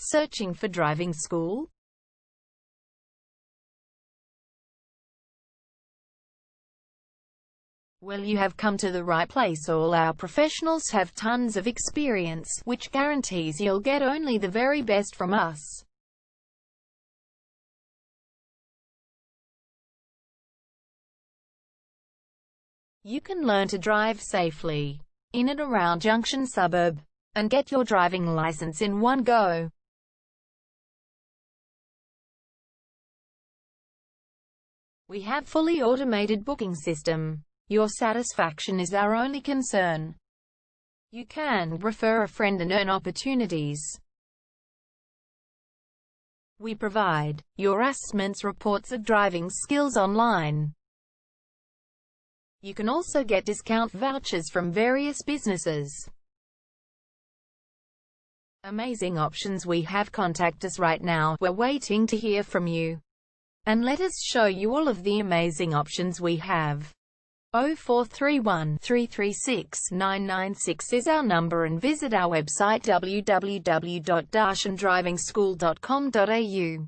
Searching for driving school? Well, you have come to the right place. All our professionals have tons of experience, which guarantees you'll get only the very best from us. You can learn to drive safely in and around Junction Suburb and get your driving license in one go. We have fully automated booking system. Your satisfaction is our only concern. You can refer a friend and earn opportunities. We provide your assessments reports of driving skills online. You can also get discount vouchers from various businesses. Amazing options we have. Contact us right now. We're waiting to hear from you. And let us show you all of the amazing options we have. 0431 336 996 is our number, and visit our website www.darshandrivingschool.com.au.